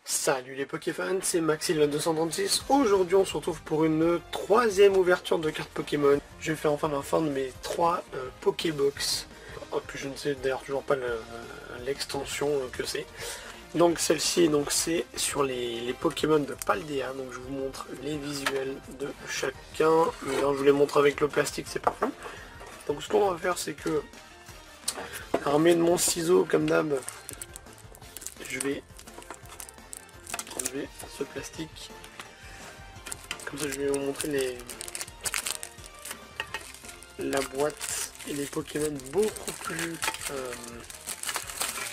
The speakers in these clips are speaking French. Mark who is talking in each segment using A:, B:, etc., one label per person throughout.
A: Salut les Pokéfans, c'est Maxil236. Aujourd'hui on se retrouve pour une troisième ouverture de cartes Pokémon. Je vais faire enfin la fin de mes 3 Pokébox. Que je ne sais d'ailleurs toujours pas l'extension que c'est. Donc celle-ci, c'est sur les Pokémon de Paldea. Donc je vous montre les visuels de chacun. Mais là je vous les montre avec le plastique, c'est parfait. Donc ce qu'on va faire, c'est que armé de mon ciseau comme d'hab, je vais enlever ce plastique. Comme ça je vais vous montrer la boîte et les Pokémon beaucoup plus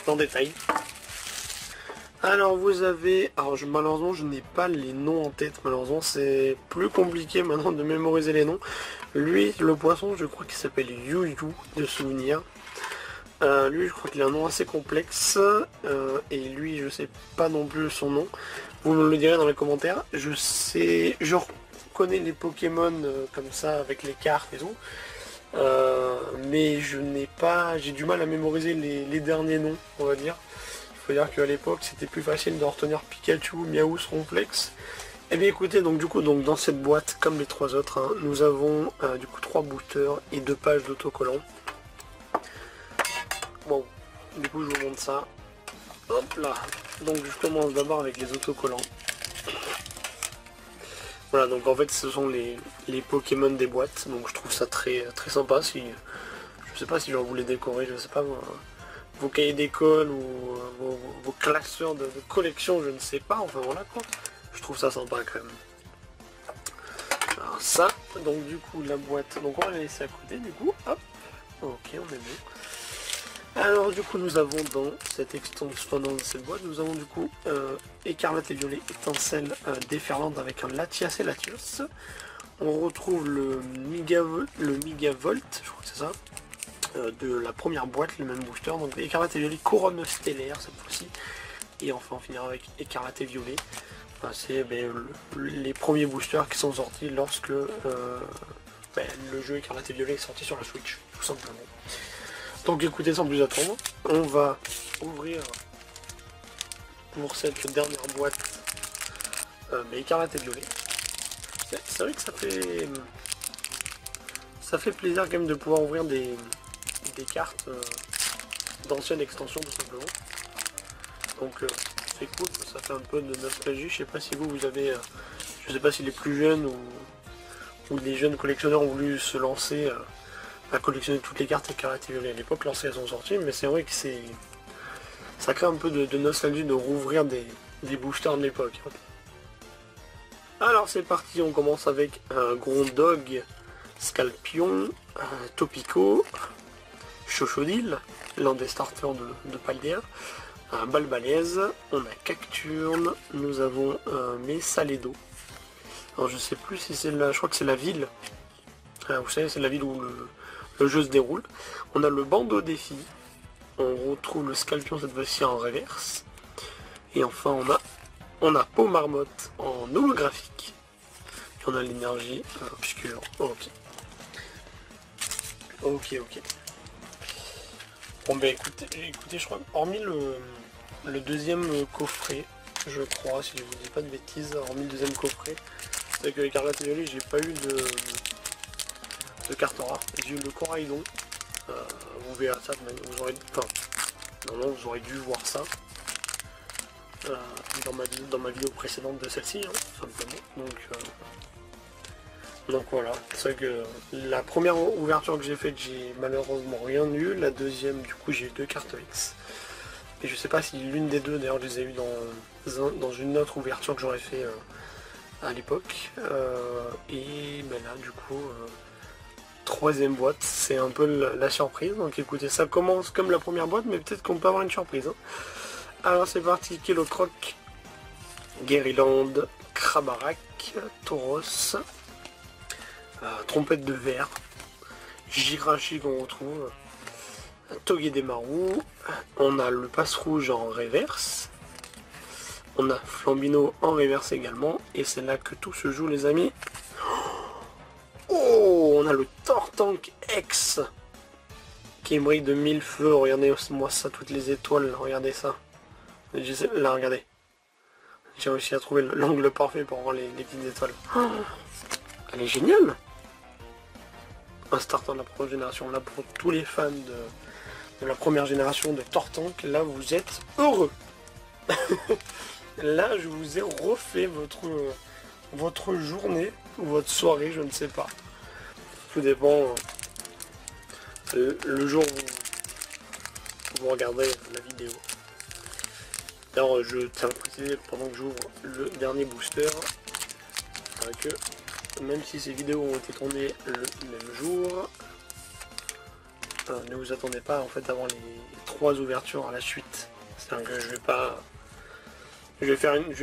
A: en détail. Alors vous avez, malheureusement je n'ai pas les noms en tête, malheureusement c'est plus compliqué maintenant de mémoriser les noms. Lui, le poisson, je crois qu'il s'appelle Yu de souvenir. Lui je crois qu'il a un nom assez complexe, et lui je sais pas non plus son nom. Vous me le direz dans les commentaires. Je reconnais les Pokémon comme ça avec les cartes et tout. Mais j'ai du mal à mémoriser les derniers noms, on va dire. Il faut dire qu'à l'époque c'était plus facile de retenir Pikachu, Miaous, Ronflex. Et bien écoutez, donc dans cette boîte, comme les 3 autres, hein, nous avons 3 boosters et 2 pages d'autocollants. Bon, du coup je vous montre ça. Hop là. Donc je commence d'abord avec les autocollants. Voilà, donc en fait ce sont les Pokémon des boîtes, donc je trouve ça très sympa. Je sais pas si je vais vous les décorer, je sais pas moi, vos cahiers d'école ou vos classeurs de collection, je ne sais pas, enfin voilà quoi. Je trouve ça sympa quand même. Alors ça, donc du coup la boîte, donc on va la laisser à côté du coup, hop, ok on est bon. Alors du coup nous avons dans cette extension, dans cette boîte, nous avons du coup Écarlate et Violet, Étincelle, Déferlante avec un Latias et Latios. On retrouve le Megavolt, je crois que c'est ça, de la première boîte, le même booster. Donc Écarlate et Violet, Couronne Stellaire cette fois-ci. Et enfin on finira avec Écarlate et Violet. Enfin, c'est les premiers boosters qui sont sortis lorsque le jeu Écarlate et Violet est sorti sur la Switch, tout simplement. Donc écoutez, sans plus attendre, on va ouvrir pour cette dernière boîte Écarlate et Violet. C'est vrai que ça fait plaisir quand même de pouvoir ouvrir des cartes d'anciennes extensions tout simplement. Donc c'est cool, ça fait un peu de nostalgie. Je sais pas si vous avez, je sais pas si les plus jeunes ou les jeunes collectionneurs ont voulu se lancer à collectionner toutes les cartes Écarlate et Violet à l'époque lorsqu'elles sont sorties, mais c'est vrai que ça crée un peu de nostalgie de rouvrir des boosters de l'époque. Alors c'est parti, on commence avec un Grondog, Scalpion, Topico, Chochodile, l'un des starters de Paldea, un Balbalaise, on a Cacturne, nous avons Messaledo. Alors je sais plus si c'est je crois que c'est la ville. Vous savez, c'est la ville où le jeu se déroule. On a le Bandeau Défi. On retrouve le Scalpion cette fois-ci en reverse. Et enfin on a Peau Marmotte en holographique. Et on a l'énergie obscure. Ok. Bon bah écoutez, je crois, hormis le deuxième coffret, je crois, si je vous dis pas de bêtises, hormis le deuxième coffret, c'est que Écarlate et Violet, j'ai pas eu de carte rare. J'ai eu le Coraidon. Vous verrez ça, vous aurez dû voir ça dans ma vidéo précédente de celle-ci, hein, simplement. Donc voilà, c'est vrai que la première ouverture que j'ai faite, j'ai malheureusement rien eu. La deuxième, du coup, j'ai eu 2 cartes X. Et je sais pas si l'une des deux, d'ailleurs, je les ai eu dans une autre ouverture que j'aurais fait à l'époque. Et ben là, du coup, troisième boîte, c'est un peu la surprise. Donc écoutez, ça commence comme la première boîte, mais peut-être qu'on peut avoir une surprise. Hein. Alors c'est parti, Kilocroc, Guériland, Krabarak, Tauros, Trompette de verre, Jirachi qu'on retrouve, Togedemaru, on a le Passe Rouge en reverse, on a Flambino en reverse également, et c'est là que tout se joue les amis. Oh, on a le Tortank X qui brille de 1000 feux. Regardez-moi ça, toutes les étoiles, regardez ça. Là, regardez. J'ai réussi à trouver l'angle parfait pour voir les petites étoiles. Oh, elle est géniale. Un starter de la première génération. Là, pour tous les fans de la première génération de Tortank, là, vous êtes heureux. Là, je vous ai refait votre journée ou votre soirée, je ne sais pas. Tout dépend le jour où vous regardez la vidéo. Alors, je tiens à préciser pendant que j'ouvre le dernier booster que même si ces vidéos ont été tournées le même jour, ne vous attendez pas en fait d'avoir les 3 ouvertures à la suite. C'est-à-dire que je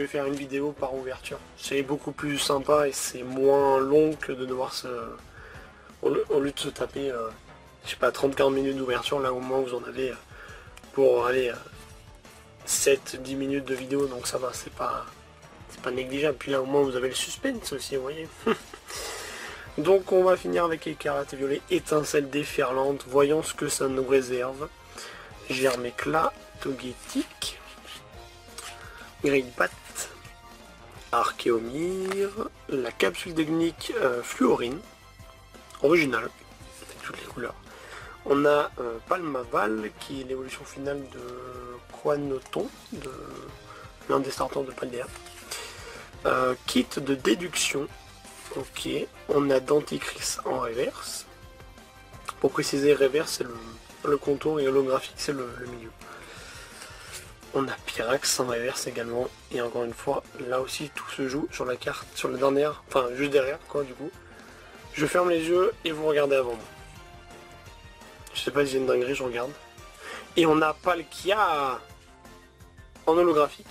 A: vais faire une vidéo par ouverture. C'est beaucoup plus sympa et c'est moins long que de devoir au lieu de se taper je sais pas 30-40 minutes d'ouverture, là au moins vous en avez pour aller 7-10 minutes de vidéo, donc ça va, c'est pas négligeable. Puis là au moins vous avez le suspense aussi, vous voyez. Donc on va finir avec Écarlate et Violet, Étincelle déferlante, voyons ce que ça nous réserve. Germe-éclat, Togetic, Grillpat, Archéomir, la capsule d'Egnic Fluorine, originale, avec toutes les couleurs. On a Palmaval, qui est l'évolution finale de Quanoton, de l'un des starters de Paldea. Kit de déduction, ok. On a Denticris en reverse. Pour préciser, reverse c'est le contour et holographique c'est le milieu. On a Pyrax en reverse également. Et encore une fois, là aussi tout se joue sur la carte, sur la dernière, enfin juste derrière quoi du coup. Je ferme les yeux et vous regardez avant moi. Je sais pas si j'ai une dinguerie, je regarde. Et on a Palkia en holographique.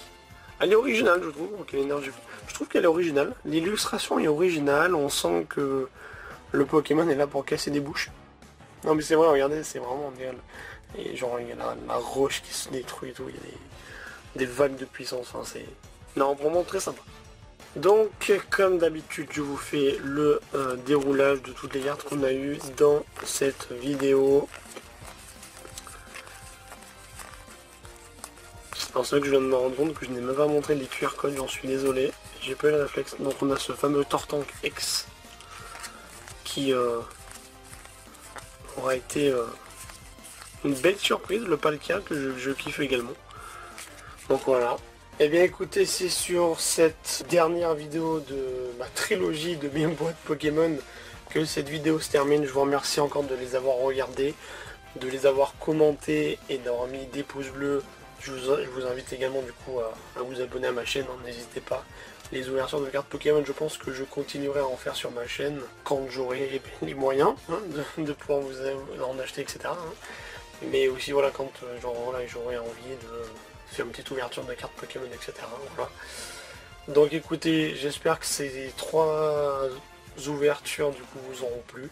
A: Elle est originale, je trouve. Okay, je trouve qu'elle est originale. L'illustration est originale. On sent que le Pokémon est là pour casser des bouches. Non mais c'est vrai, regardez, c'est vraiment réel. Et genre il y a la roche qui se détruit et tout. Il y a des vagues de puissance. Enfin, c'est non, vraiment très sympa. Donc comme d'habitude je vous fais le déroulage de toutes les cartes qu'on a eues dans cette vidéo. Alors c'est vrai que je viens de me rendre compte que je n'ai même pas montré les QR codes, j'en suis désolé, j'ai pas eu le réflexe. Donc on a ce fameux Tortank X qui aura été une belle surprise, le Palkia que je kiffe également. Donc voilà. Et bien écoutez, c'est sur cette dernière vidéo de ma trilogie de mes boîtes Pokémon que cette vidéo se termine. Je vous remercie encore de les avoir regardées, de les avoir commentés et d'avoir mis des pouces bleus. Je vous invite également du coup à vous abonner à ma chaîne, hein, n'hésitez pas. Les ouvertures de cartes Pokémon, je pense que je continuerai à en faire sur ma chaîne quand j'aurai les moyens hein, de pouvoir vous en acheter, etc. Hein. Mais aussi voilà, quand j'aurai envie de faire une petite ouverture de cartes Pokémon, etc. Voilà. Donc écoutez, j'espère que ces 3 ouvertures du coup vous auront plu.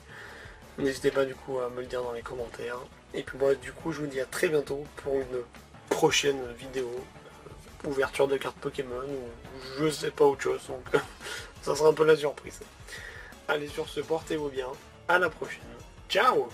A: N'hésitez pas du coup à me le dire dans les commentaires. Et puis moi du coup je vous dis à très bientôt pour une prochaine vidéo, ouverture de cartes Pokémon ou je sais pas autre chose, donc ça sera un peu la surprise. Allez sur ce, portez-vous bien, à la prochaine, ciao.